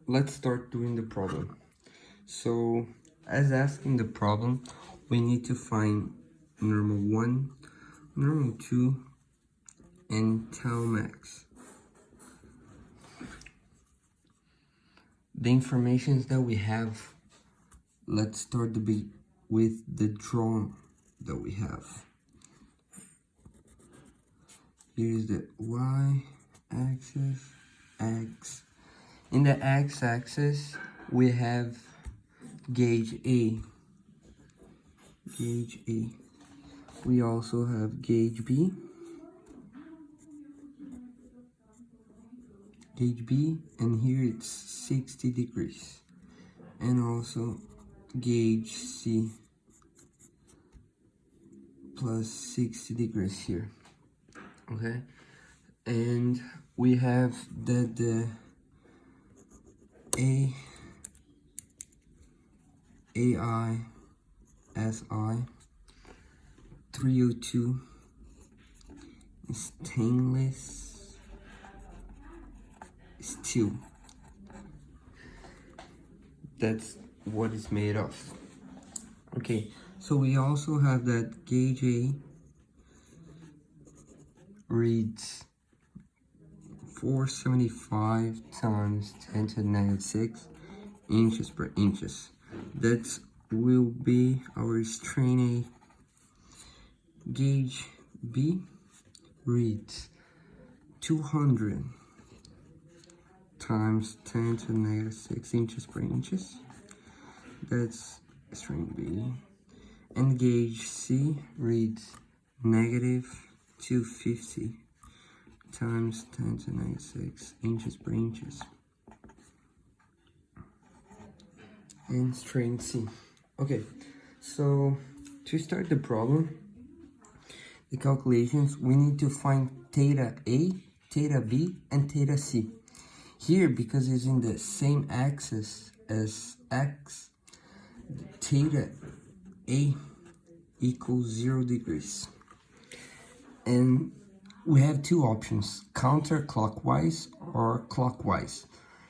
let's start doing the problem. So as asking the problem, we need to find normal 1, normal 2, and tau max. The informations that we have, let's start with the drawing that we have. Here's the y-axis, x. In the x-axis, we have gauge A. Gauge A. We also have gauge B. Gauge B, and here it's 60 degrees. And also gauge C plus 60 degrees here. Okay? And we have that the AI SI 302 stainless steel. That's what it's made of. Okay, so we also have that gauge A reads 475 times 10 to the negative 6 inches per inches. That will be our strain A. Gauge B reads 200 times 10 to the negative 6 inches per inches. That's strain B. And gauge C reads negative 250 times 10 to the negative 6 inches per inches. And strain C. Okay, so to start the problem, the calculations, we need to find theta A, theta B, and theta C. Here, because it's in the same axis as x, theta A equals 0 degrees. And we have two options, counterclockwise or clockwise.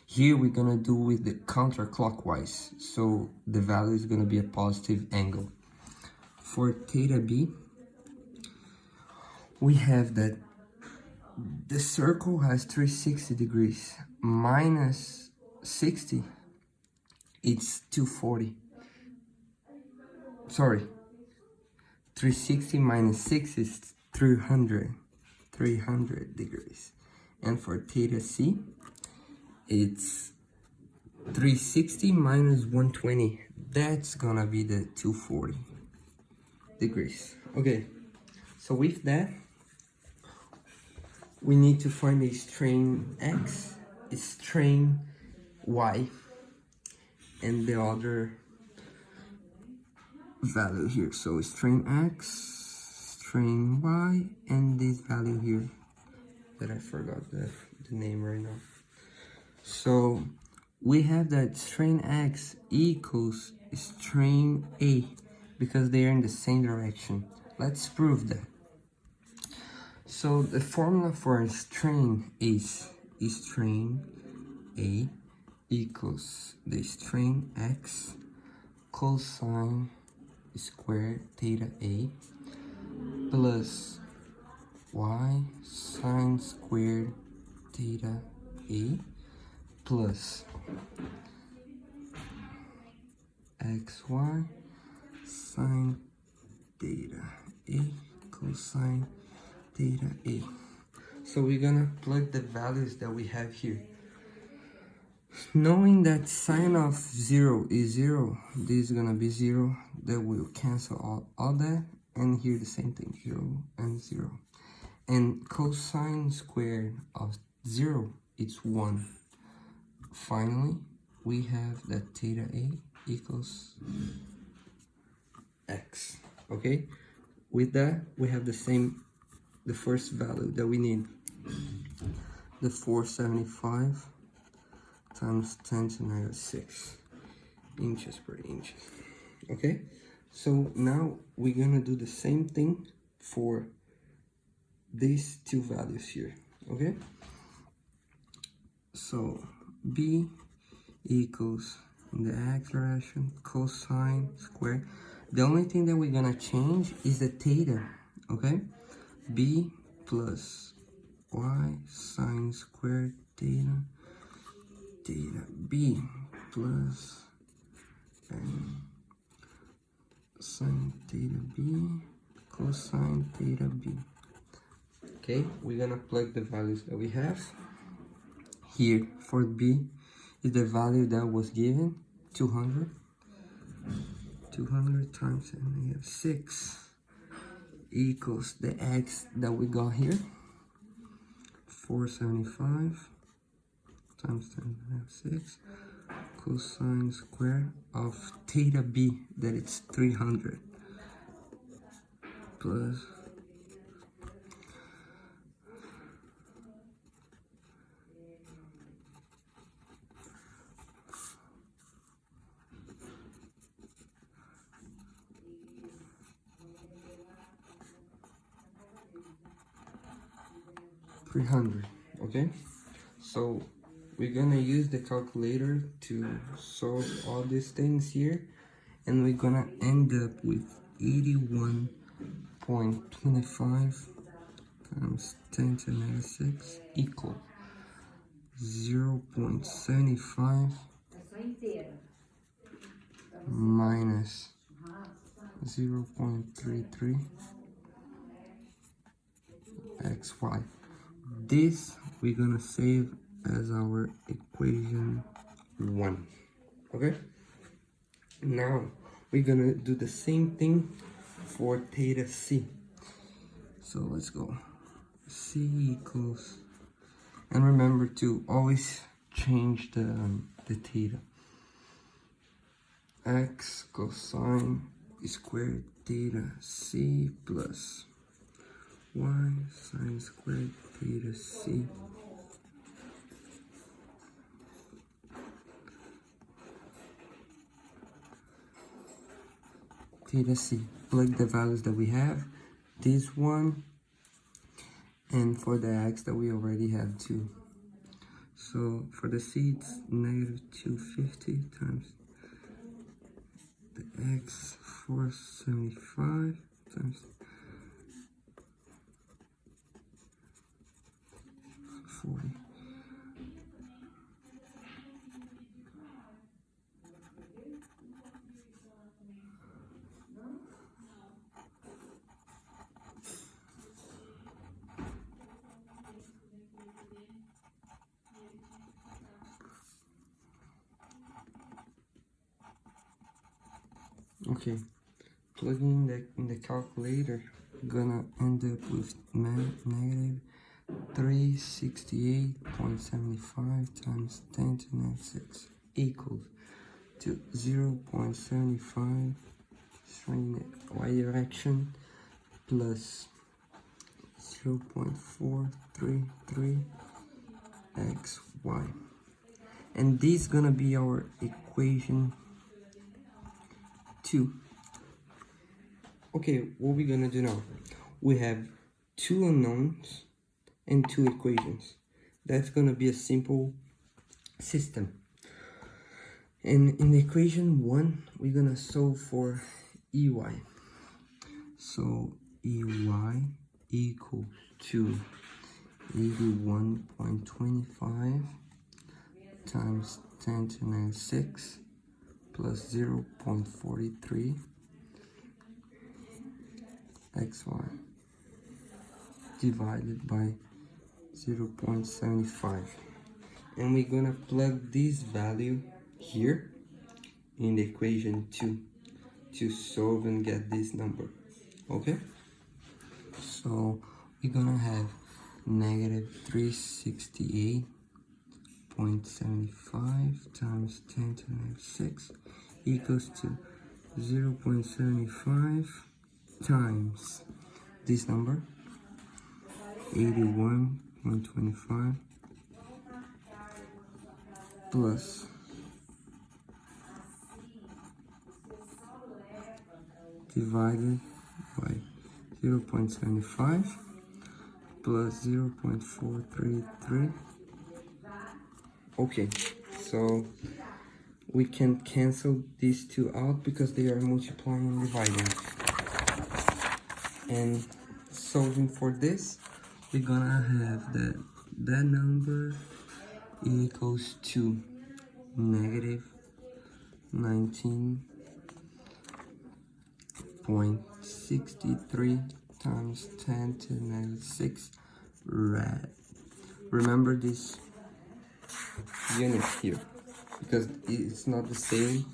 Here we're gonna do with the counterclockwise, so the value is gonna be a positive angle. For theta B, we have that the circle has 360 degrees, minus 60, it's 240. Sorry, 360 minus 6 is 300 degrees. And for theta C, it's 360 minus 120. That's gonna be the 240 degrees. Okay, so with that, we need to find a strain X, a strain Y, and the other value here. So strain X, strain Y, and this value here that I forgot the name right now. So we have that strain X equals strain A because they are in the same direction. Let's prove that. So the formula for a strain is strain A equals the strain X cosine squared theta A plus Y sine squared theta A plus XY sine theta A cosine theta A. So we're gonna plug the values that we have here. Knowing that sine of 0 is 0, this is gonna be 0, that will cancel all that, and here the same thing, 0 and 0. And cosine squared of 0 is 1. Finally, we have that theta A equals X, okay? With that, we have the first value that we need, the 475 times 10 to the negative 6 inches per inch. Okay, so now we're gonna do the same thing for these two values here. Okay, so B equals in the x direction cosine squared. The only thing that we're gonna change is the theta, okay? B plus y sine squared theta b plus and sine theta b cosine theta b. Okay, we're gonna plug the values that we have here. For b is the value that was given, 200 times -6 equals the x that we got here, 475 times 10⁻⁶ cosine square of theta b, that it's 300, plus $300. Okay, so we're gonna use the calculator to solve all these things here, and we're gonna end up with 81.25 times 10⁻⁶ equal 0.75 minus 0.33 xy. This we're gonna save as our equation 1. Okay, now we're gonna do the same thing for theta c. So let's go. C equals, and remember to always change the theta. X cosine squared theta c plus y sine squared theta c theta c. Plug the values that we have, this one, and for the x that we already have 2. So for the c it's -250 times the x, 475 times 40. Okay, plugging in the calculator, gonna end up with negative 368.75 times 10⁻⁶ equals to 0.75 straight y direction plus 0.433 xy, and this is gonna be our equation 2. Okay, what we're gonna do now, we have 2 unknowns and 2 equations. That's gonna be a simple system. And in the equation 1, we're gonna solve for ey. So ey equals to 81.25 times 10⁻⁶ plus 0.43 xy divided by 0.75, and we're gonna plug this value here in the equation 2 to solve and get this number. Okay, so we're gonna have negative 368.75 times 10⁻⁶ equals to 0.75 times this number, 81.25, plus divided by 0.75 plus 0.433. Okay, so we can cancel these two out because they are multiplying and dividing. And solving for this, we're gonna have that number equals to negative 19.63 times 10 to the negative 6 rad. Remember this unit here, because it's not the same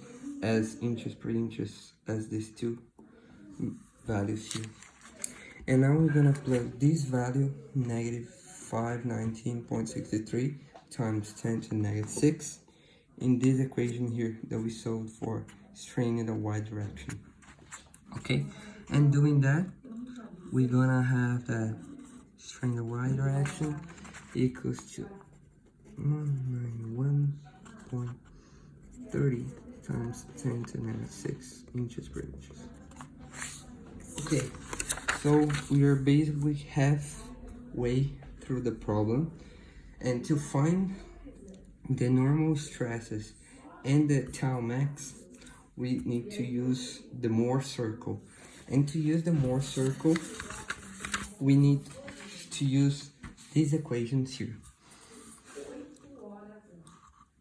as inches per inches as these two values here. And now we're gonna plug this value, negative 519.63 times 10 to the negative 6, in this equation here that we solved for strain in the y direction. Okay, and doing that, we're gonna have that strain in the y direction equals to 191.30 times 10 to the negative 6 inches per inches. Okay, so we are basically halfway through the problem, and to find the normal stresses and the tau max, we need to use the Mohr circle. And to use the Mohr circle, we need to use these equations here.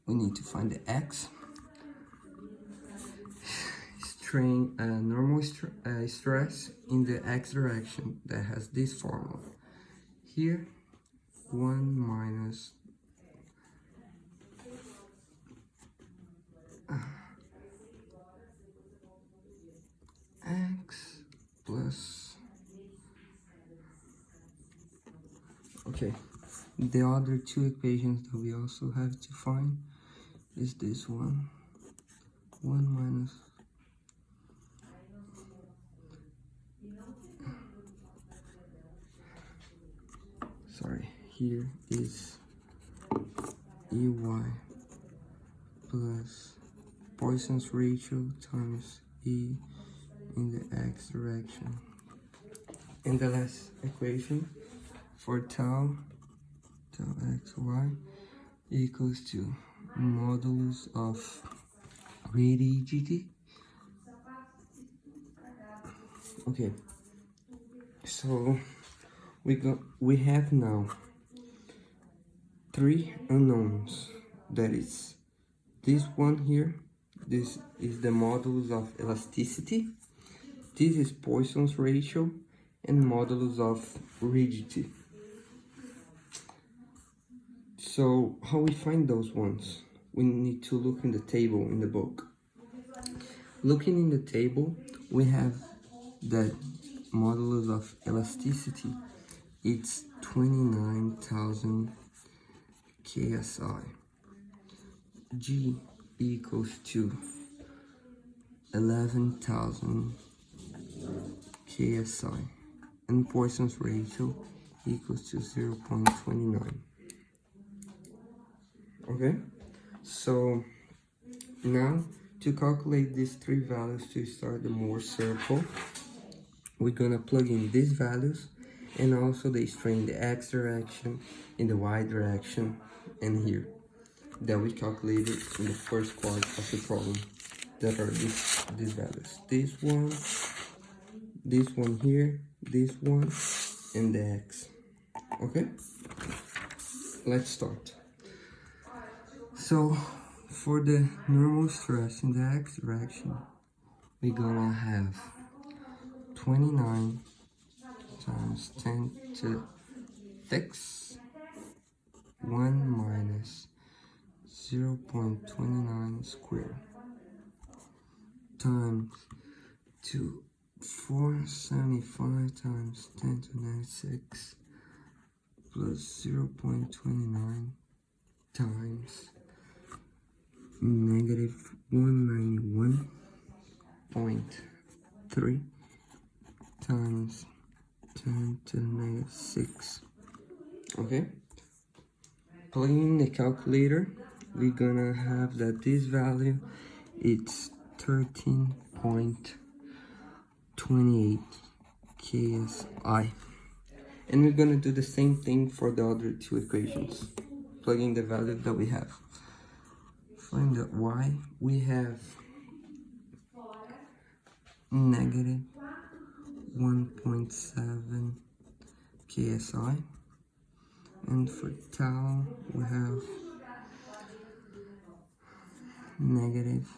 We need to find the x, strain, normal stress in the x direction that has this formula. Here, 1 minus x plus, okay, the other two equations that we also have to find is this one, 1 minus here is EY plus Poisson's ratio times E in the x direction. And the last equation for tau xy equals to modulus of rigidity. Okay, so we have now three unknowns. That is this one here. This is the modulus of elasticity. This is Poisson's ratio and modulus of rigidity. So how we find those ones? We need to look in the table in the book. Looking in the table, we have that modulus of elasticity. It's 29,000 KSI. G equals to 11,000 KSI, and Poisson's ratio equals to 0.29. Okay, so now to calculate these three values to start the Mohr circle, we're gonna plug in these values and also the strain in the x direction, in the y direction, and here that we calculated in the first part of the problem. That are these values. This one here, this one, and the x. Okay, let's start. So for the normal stress in the x direction, we're gonna have 29 times 10 to 6, 1 minus 0.29 squared times 475 times 10 to the negative 6 plus 0.29 times negative 191.3 times 10 to the negative 6. Okay, plugging in the calculator, we're gonna have that this value, it's 13.28 KSI. And we're gonna do the same thing for the other two equations, plugging the value that we have. Find the the y, we have negative 1.7 KSI, and for tau we have negative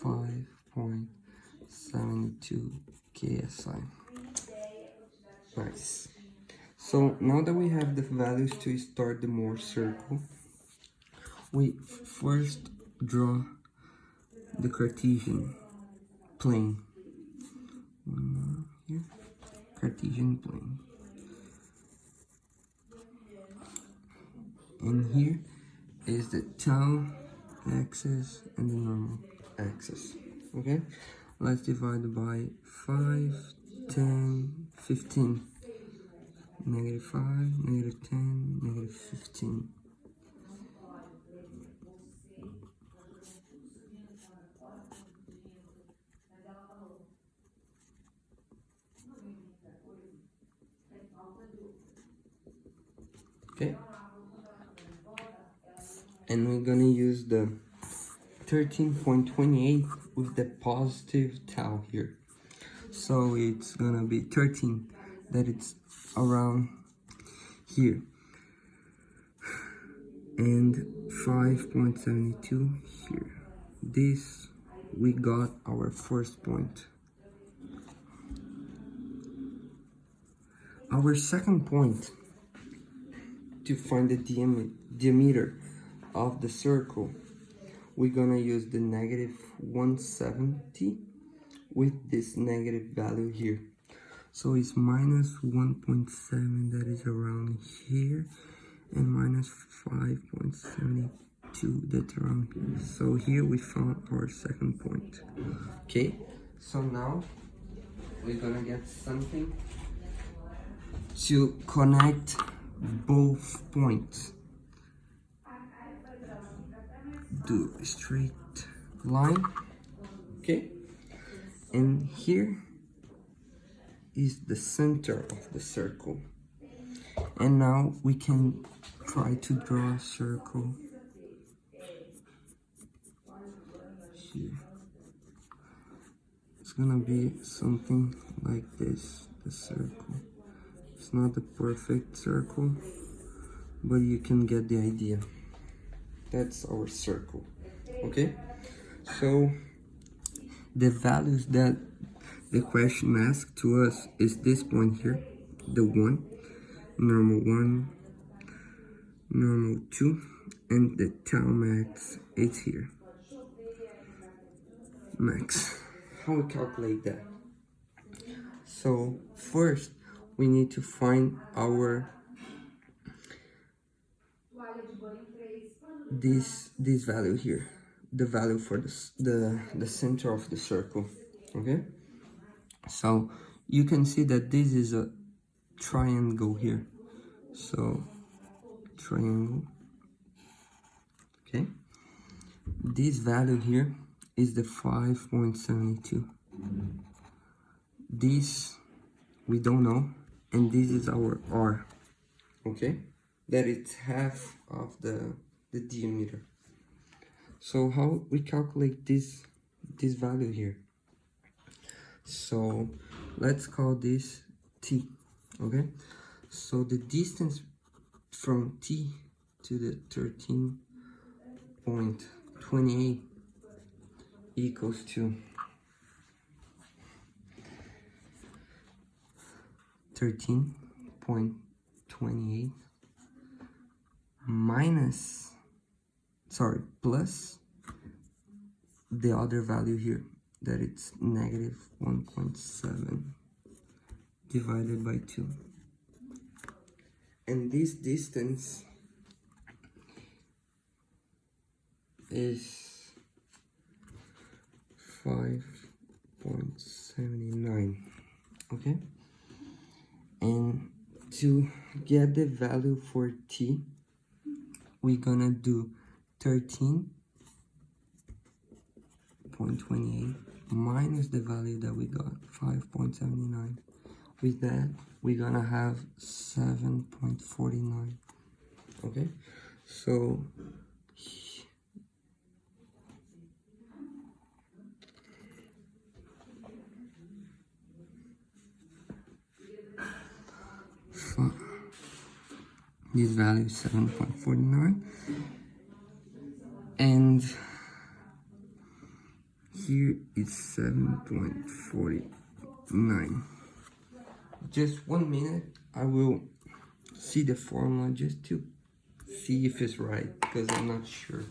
5.72 KSI. Nice. So now that we have the values to start the Mohr circle, we first draw the Cartesian plane. One more here. Cartesian plane. And here is the tau axis and the normal axis. Okay? Let's divide by 5, 10, 15. Negative 5, negative 10, negative 15. Okay, and we're gonna use the 13.28 with the positive tau here. So it's gonna be 13, that it's around here, and 5.72 here. This, we got our first point. Our second point, to find the diameter of the circle, we're gonna use the negative 170 with this negative value here. So it's minus 1.7, that is around here, and minus 5.72, that's around here. So here we found our second point. Okay, so now we're gonna get something to connect both points. Do a straight line, okay? And here is the center of the circle. And now we can try to draw a circle here. It's gonna be something like this, the circle. It's not the perfect circle, but you can get the idea. That's our circle, okay? So the values that the question asked to us is this point here, the 1, normal 1, normal 2, and the tau max is here. Max. How we calculate that? So first we need to find our this value here, the value for the center of the circle. Okay, so you can see that this is a triangle here, so triangle. Okay, this value here is the 5.72. This we don't know, and this is our R. Okay, that it's half of the diameter. So how we calculate this value here? So let's call this T. Okay, so the distance from T to the 13.28 equals to 13.28 plus the other value here, that it's negative 1.7 divided by 2. And this distance is 5.79. Okay, and to get the value for T, we're gonna do 13.28 minus the value that we got, 5.79. With that, we're gonna have 7.49. Okay, so This value is 7.49, and here is 7.49. Just 1 minute, I will see the formula just to see if it's right, because I'm not sure.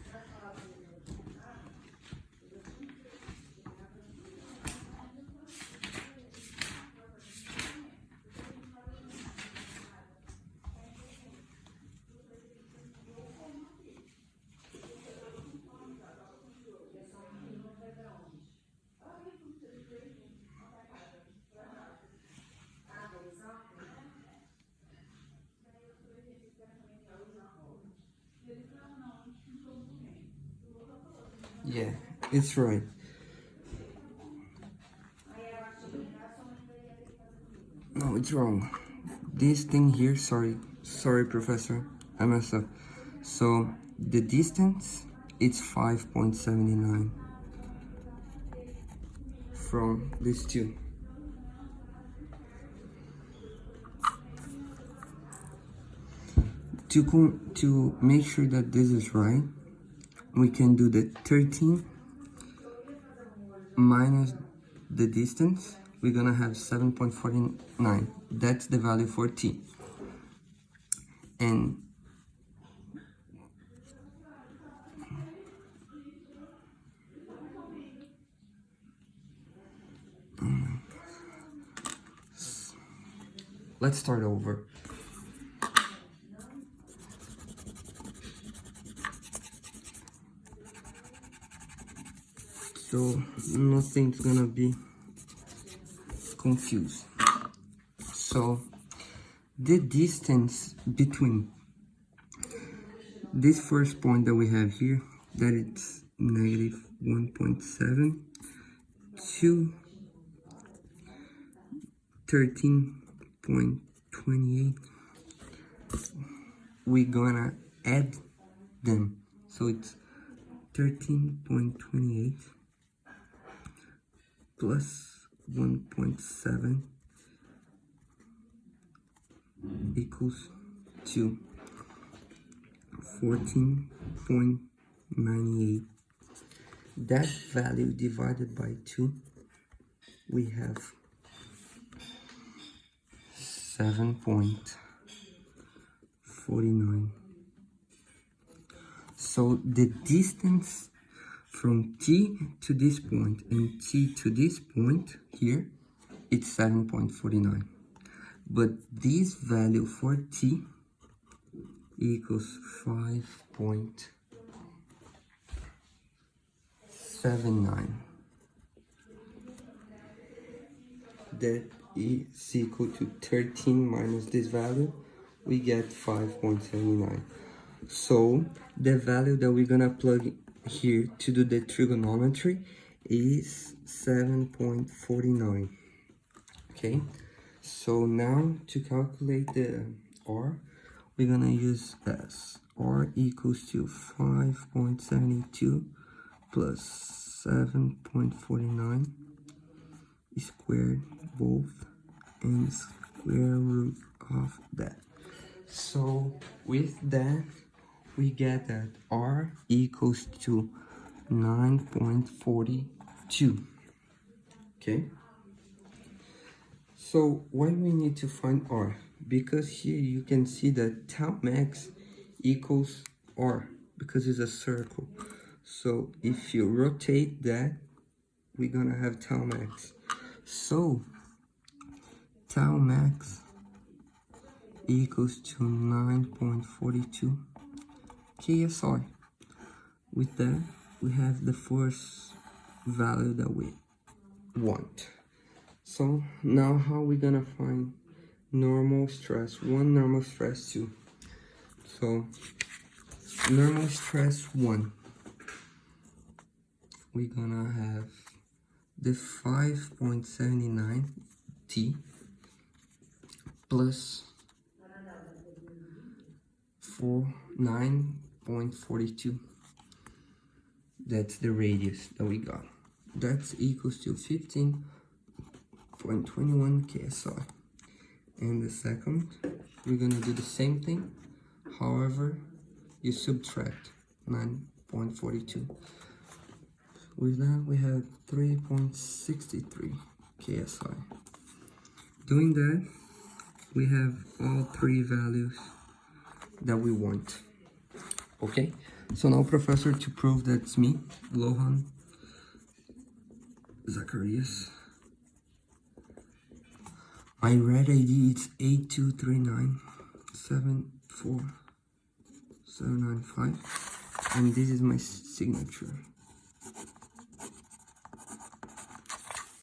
Yeah, it's right. No, it's wrong. This thing here, sorry, professor, I messed up. So the distance, it's 5.79 from these two. To make sure that this is right, we can do the 13 minus the distance. We're gonna have 7.49. That's the value for t. And let's start over. So nothing's gonna be confused. So the distance between this first point that we have here, that it's negative 1.7 to 13.28, we're gonna add them. So it's 13.28 plus 1.7 equals to 14.98. That value divided by 2, we have 7.49. So the distance from T to this point and T to this point here, it's 7.49. But this value for T equals 5.79. That is equal to 13 minus this value, we get 5.79. So the value that we're gonna plug here to do the trigonometry is 7.49. Okay, so now to calculate the R, we're gonna use S. R equals to 5.72 plus 7.49 squared both and square root of that. So with that, we get that R equals to 9.42. Okay, so why we need to find R? Because here you can see that tau max equals R because it's a circle. So if you rotate that, we're gonna have tau max. So tau max equals to 9.42 KSI. With that, we have the first value that we want. So now how are we gonna find normal stress 1, normal stress 2? So normal stress 1, we're gonna have the 5.79 T plus 9.42. That's the radius that we got. That's equals to 15.21 KSI. And the second, we're gonna do the same thing However, you subtract 9.42. With that, we have 3.63 KSI. Doing that, we have all three values that we want. Okay, so now, Professor, to prove that's me, Lohan Zacharias, my red ID is 823974795, and this is my signature.